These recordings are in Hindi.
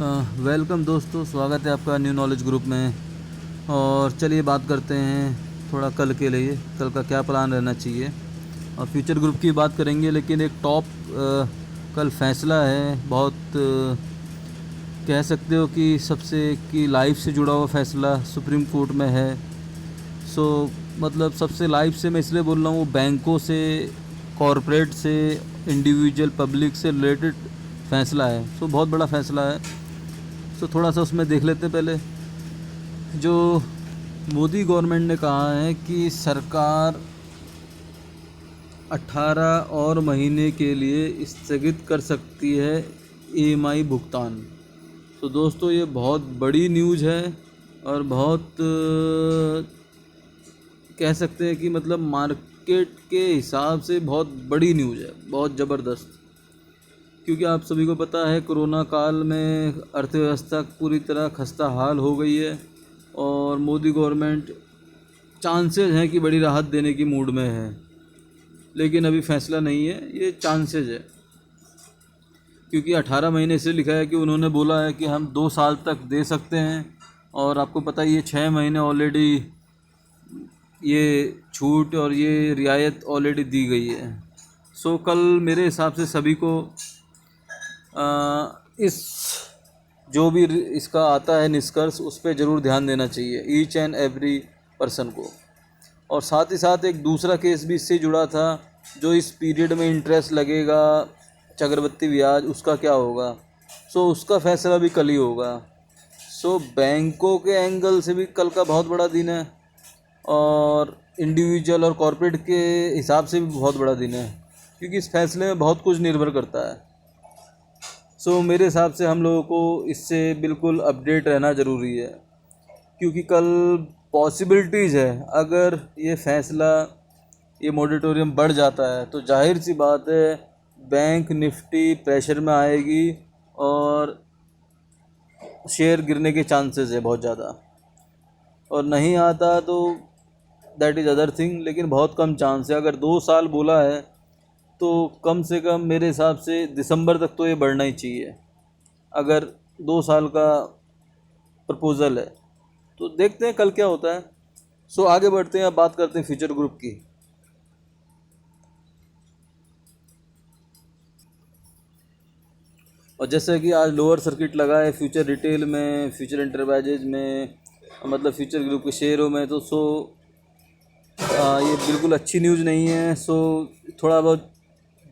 वेलकम दोस्तों, स्वागत है आपका न्यू नॉलेज ग्रुप में। और चलिए बात करते हैं थोड़ा कल के लिए, कल का क्या प्लान रहना चाहिए। और फ्यूचर ग्रुप की बात करेंगे, लेकिन एक टॉप कल फैसला है, बहुत कह सकते हो कि सबसे की लाइफ से जुड़ा हुआ फैसला सुप्रीम कोर्ट में है। सो मतलब सबसे लाइफ से मैं इसलिए बोल रहा हूँ, वो बैंकों से, कॉरपोरेट से, इंडिविजुअल पब्लिक से रिलेटेड फैसला है। सो बहुत बड़ा फैसला है। तो थोड़ा सा उसमें देख लेते हैं। पहले जो मोदी गवर्नमेंट ने कहा है कि सरकार 18 और महीने के लिए स्थगित कर सकती है ईएमआई भुगतान। तो दोस्तों ये बहुत बड़ी न्यूज़ है और बहुत कह सकते हैं कि मतलब मार्केट के हिसाब से बहुत बड़ी न्यूज़ है, बहुत ज़बरदस्त। क्योंकि आप सभी को पता है कोरोना काल में अर्थव्यवस्था पूरी तरह खस्ता हाल हो गई है और मोदी गवर्नमेंट चांसेस हैं कि बड़ी राहत देने की मूड में है, लेकिन अभी फैसला नहीं है, ये चांसेस है। क्योंकि 18 महीने से लिखा है कि उन्होंने बोला है कि हम 2 साल तक दे सकते हैं, और आपको पता ही है 6 महीने ऑलरेडी ये छूट और ये रियायत ऑलरेडी दी गई है। सो कल मेरे हिसाब से सभी को इस जो भी इसका आता है निष्कर्ष, उस पर ज़रूर ध्यान देना चाहिए, ईच एंड एवरी पर्सन को। और साथ ही साथ एक दूसरा केस भी इससे जुड़ा था, जो इस पीरियड में इंटरेस्ट लगेगा, चक्रवृद्धि ब्याज, उसका क्या होगा। सो उसका फैसला भी कल ही होगा। सो बैंकों के एंगल से भी कल का बहुत बड़ा दिन है, और इंडिविजुअल और कॉर्पोरेट के हिसाब से भी बहुत बड़ा दिन है, क्योंकि इस फैसले में बहुत कुछ निर्भर करता है। सो मेरे हिसाब से हम लोगों को इससे बिल्कुल अपडेट रहना ज़रूरी है, क्योंकि कल पॉसिबिलिटीज़ है, अगर ये फ़ैसला, ये मोरेटोरियम बढ़ जाता है तो जाहिर सी बात है बैंक निफ्टी प्रेशर में आएगी और शेयर गिरने के चांसेस है बहुत ज़्यादा। और नहीं आता तो दैट इज़ अदर थिंग, लेकिन बहुत कम चांस है। अगर 2 साल बोला है तो कम से कम मेरे हिसाब से दिसंबर तक तो ये बढ़ना ही चाहिए, अगर 2 साल का प्रपोज़ल है। तो देखते हैं कल क्या होता है। सो आगे बढ़ते हैं, अब बात करते हैं फ्यूचर ग्रुप की। और जैसे कि आज लोअर सर्किट लगा है फ्यूचर रिटेल में, फ्यूचर एंटरप्राइजेज में, मतलब फ्यूचर ग्रुप के शेयरों में, तो ये बिल्कुल अच्छी न्यूज़ नहीं है। सो थोड़ा बहुत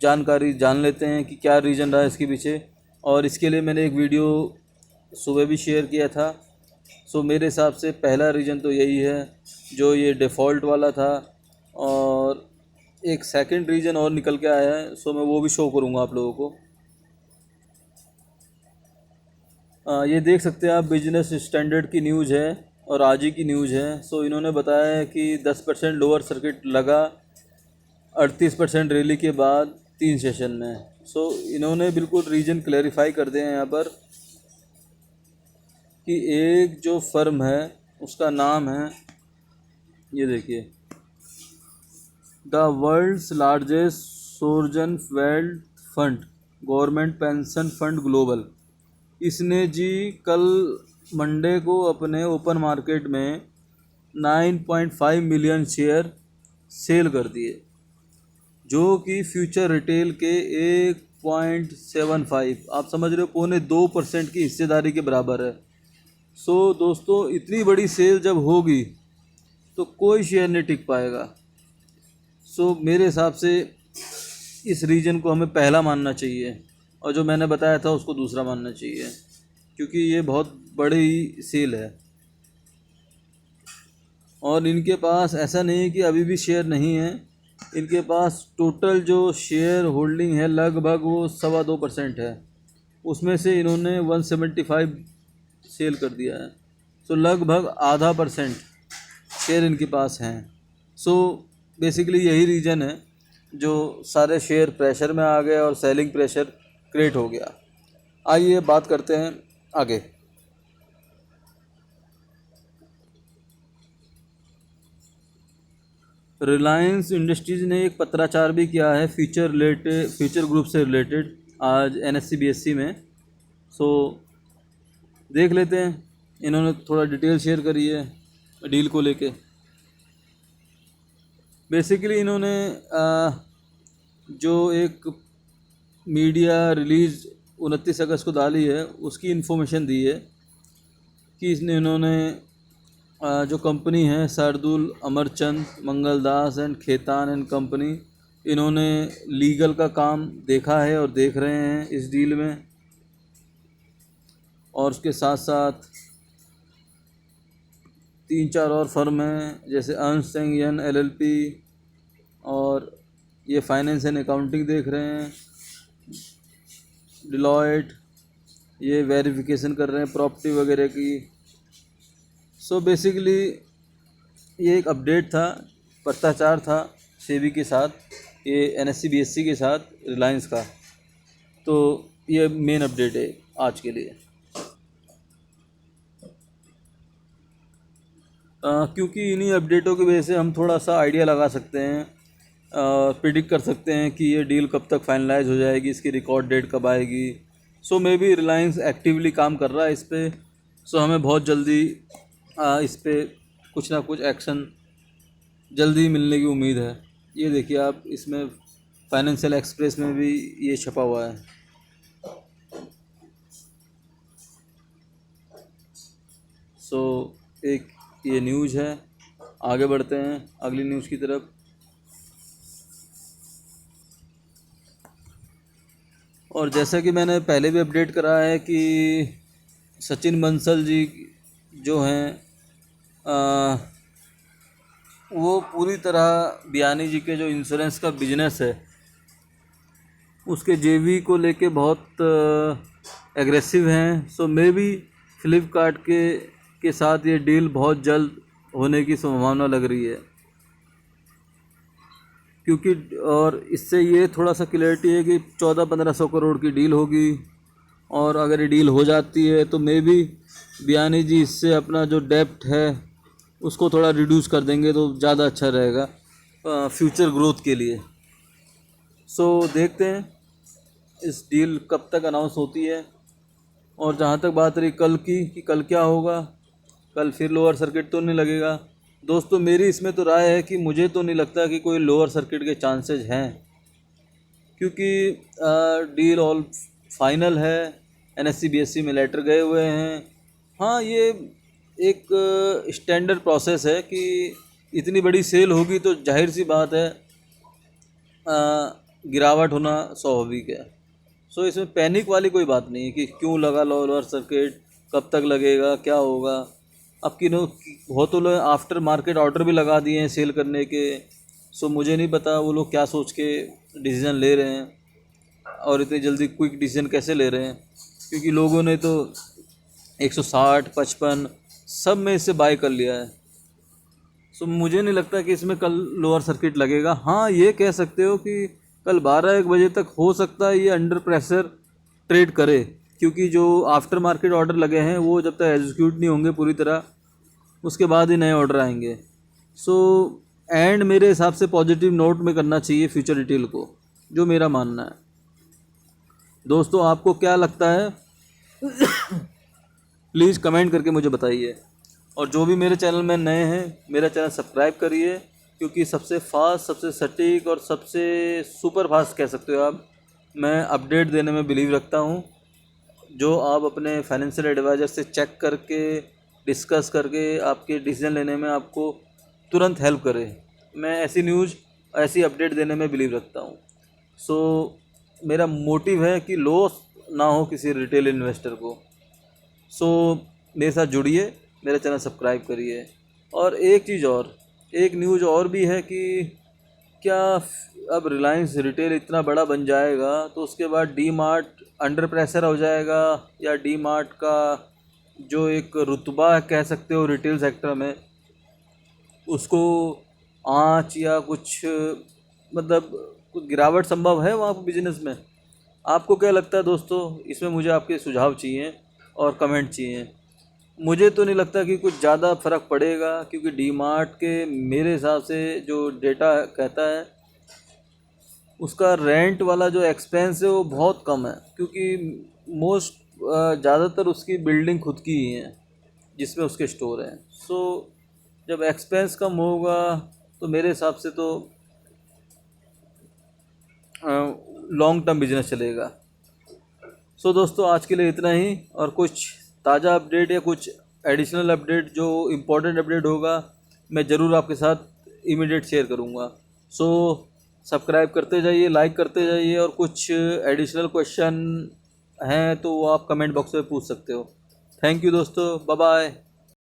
जानकारी जान लेते हैं कि क्या रीज़न रहा है इसके पीछे। और इसके लिए मैंने एक वीडियो सुबह भी शेयर किया था। सो मेरे हिसाब से पहला रीज़न तो यही है, जो ये डिफ़ॉल्ट वाला था। और एक सेकंड रीज़न और निकल के आया है, सो मैं वो भी शो करूँगा आप लोगों को। ये देख सकते हैं आप, बिजनेस स्टैंडर्ड की न्यूज़ है और आज ही की न्यूज़ है। सो इन्होंने बताया है कि 10% लोअर सर्किट लगा 38% रैली के बाद 3 सेशन में। सो इन्होंने बिल्कुल रीजन क्लैरिफाई कर दिए हैं यहाँ पर, कि एक जो फर्म है उसका नाम है, ये देखिए, the world's largest sovereign wealth fund, government pension fund global. इसने जी कल मंडे को अपने ओपन मार्केट में 9.5 मिलियन शेयर सेल कर दिए, जो कि फ्यूचर रिटेल के 1.75, आप समझ रहे हो, 0.25% की हिस्सेदारी के बराबर है। सो दोस्तों, इतनी बड़ी सेल जब होगी तो कोई शेयर नहीं टिक पाएगा। सो मेरे हिसाब से इस रीजन को हमें पहला मानना चाहिए, और जो मैंने बताया था उसको दूसरा मानना चाहिए, क्योंकि ये बहुत बड़ी सेल है। और इनके पास ऐसा नहीं है कि अभी भी शेयर नहीं है, इनके पास टोटल जो शेयर होल्डिंग है लगभग वो 2.25% है, उसमें से इन्होंने 175 सेल कर दिया है। सो लगभग आधा % शेयर इनके पास हैं। सो बेसिकली यही रीज़न है जो सारे शेयर प्रेशर में आ गए और सेलिंग प्रेशर क्रिएट हो गया। आइए बात करते हैं आगे। रिलायंस इंडस्ट्रीज़ ने एक पत्राचार भी किया है फ्यूचर ग्रुप से रिलेटेड, आज एनएससी बीएससी में। सो देख लेते हैं, इन्होंने थोड़ा डिटेल शेयर करी है डील को लेके। बेसिकली इन्होंने जो एक मीडिया रिलीज़ 29 अगस्त को डाली है उसकी इन्फॉर्मेशन दी है कि इन्होंने जो कंपनी है Shardul Amarchand Mangaldas and Khaitan and company, इन्होंने लीगल का काम देखा है और देख रहे हैं इस डील में। और उसके साथ साथ 3-4 और फर्म हैं जैसे अर्न्स्ट एंड यंग LLP, और ये फाइनेंस एंड अकाउंटिंग देख रहे हैं। डिलॉयट ये वेरिफिकेशन कर रहे हैं प्रॉपर्टी वगैरह की। सो बेसिकली ये एक अपडेट था, पत्राचार था सेबी के साथ, ये NSE BSE के साथ रिलायंस का। तो ये मेन अपडेट है आज के लिए। क्योंकि इन्हीं अपडेटों की वजह से हम थोड़ा सा आइडिया लगा सकते हैं, प्रिडिक्ट कर सकते हैं कि ये डील कब तक फाइनलाइज हो जाएगी, इसकी रिकॉर्ड डेट कब आएगी। सो मे बी रिलायंस एक्टिवली काम कर रहा है इस पर। सो हमें बहुत जल्दी इस पर कुछ ना कुछ एक्शन जल्दी मिलने की उम्मीद है। ये देखिए आप, इसमें फाइनेंशियल एक्सप्रेस में भी ये छपा हुआ है। सो एक ये न्यूज़ है। आगे बढ़ते हैं अगली न्यूज़ की तरफ। और जैसा कि मैंने पहले भी अपडेट करा है कि सचिन बंसल जी जो हैं वो पूरी तरह बयानी जी के जो इंश्योरेंस का बिजनेस है उसके JV को लेके बहुत एग्रेसिव हैं। सो मे बी फ्लिपकार्ट के साथ ये डील बहुत जल्द होने की संभावना लग रही है, क्योंकि और इससे ये थोड़ा सा क्लैरिटी है कि 1400-1500 करोड़ की डील होगी। और अगर ये डील हो जाती है तो मे बी बयानी जी इससे अपना जो डेब्ट है उसको थोड़ा रिड्यूस कर देंगे तो ज़्यादा अच्छा रहेगा फ्यूचर ग्रोथ के लिए। सो देखते हैं इस डील कब तक अनाउंस होती है। और जहाँ तक बात रही कल की कि कल क्या होगा, कल फिर लोअर सर्किट तो नहीं लगेगा। दोस्तों मेरी इसमें तो राय है कि मुझे तो नहीं लगता कि कोई लोअर सर्किट के चांसेस हैं, क्योंकि डील ऑल फाइनल है, NSE BSE में लेटर गए हुए हैं। हाँ, ये एक स्टैंडर्ड प्रोसेस है कि इतनी बड़ी सेल होगी तो जाहिर सी बात है गिरावट होना स्वाभाविक है। सो इसमें पैनिक वाली कोई बात नहीं है कि क्यों लगा लोअर सर्किट, कब तक लगेगा, क्या होगा। अब किन्हों बहुतों लोग आफ्टर मार्केट ऑर्डर भी लगा दिए हैं सेल करने के। सो मुझे नहीं पता वो लोग क्या सोच के डिसीज़न ले रहे हैं और इतनी जल्दी क्विक डिसीजन कैसे ले रहे हैं, क्योंकि लोगों ने तो 160, 55 सब में इससे बाय कर लिया है। सो मुझे नहीं लगता कि इसमें कल लोअर सर्किट लगेगा। हाँ, ये कह सकते हो कि कल 12-1 बजे तक हो सकता है ये अंडर प्रेशर ट्रेड करे, क्योंकि जो आफ्टर मार्केट ऑर्डर लगे हैं वो जब तक एग्जीक्यूट नहीं होंगे पूरी तरह उसके बाद ही नए ऑर्डर आएंगे। सो एंड मेरे हिसाब से पॉजिटिव नोट में करना चाहिए फ्यूचर रिटेल को, जो मेरा मानना है। दोस्तों आपको क्या लगता है प्लीज़ कमेंट करके मुझे बताइए। और जो भी मेरे चैनल में नए हैं मेरा चैनल सब्सक्राइब करिए, क्योंकि सबसे फास्ट, सबसे सटीक और सबसे सुपर फास्ट कह सकते हो आप, मैं अपडेट देने में बिलीव रखता हूँ, जो आप अपने फाइनेंशियल एडवाइज़र से चेक करके डिस्कस करके आपके डिसीजन लेने में आपको तुरंत हेल्प करे। मैं ऐसी न्यूज़, ऐसी अपडेट देने में बिलीव रखता हूँ। सो मेरा मोटिव है कि लॉस ना हो किसी रिटेल इन्वेस्टर को। सो मेरे साथ जुड़िए, मेरा चैनल सब्सक्राइब करिए। और एक चीज़ और, एक न्यूज़ और भी है कि क्या अब रिलायंस रिटेल इतना बड़ा बन जाएगा तो उसके बाद डी मार्ट अंडर प्रेशर हो जाएगा, या डी मार्ट का जो एक रुतबा कह सकते हो रिटेल सेक्टर में उसको आँच या कुछ मतलब कुछ गिरावट संभव है वहाँ पर बिजनेस में। आपको क्या लगता है दोस्तों, इसमें मुझे आपके सुझाव चाहिए और कमेंट चाहिए। मुझे तो नहीं लगता कि कुछ ज़्यादा फ़र्क पड़ेगा, क्योंकि डी मार्ट के मेरे हिसाब से जो डेटा कहता है उसका रेंट वाला जो एक्सपेंस है वो बहुत कम है, क्योंकि मोस्ट ज़्यादातर उसकी बिल्डिंग खुद की ही है जिसमें उसके स्टोर हैं। सो जब एक्सपेंस कम होगा तो मेरे हिसाब से तो लॉन्ग टर्म बिजनेस चलेगा। सो दोस्तों आज के लिए इतना ही, और कुछ ताज़ा अपडेट या कुछ एडिशनल अपडेट जो इम्पोर्टेंट अपडेट होगा मैं ज़रूर आपके साथ इमीडिएट शेयर करूँगा। सो सब्सक्राइब करते जाइए, लाइक करते जाइए, और कुछ एडिशनल क्वेश्चन हैं तो वो आप कमेंट बॉक्स में पूछ सकते हो। थैंक यू दोस्तों, बाय बाय।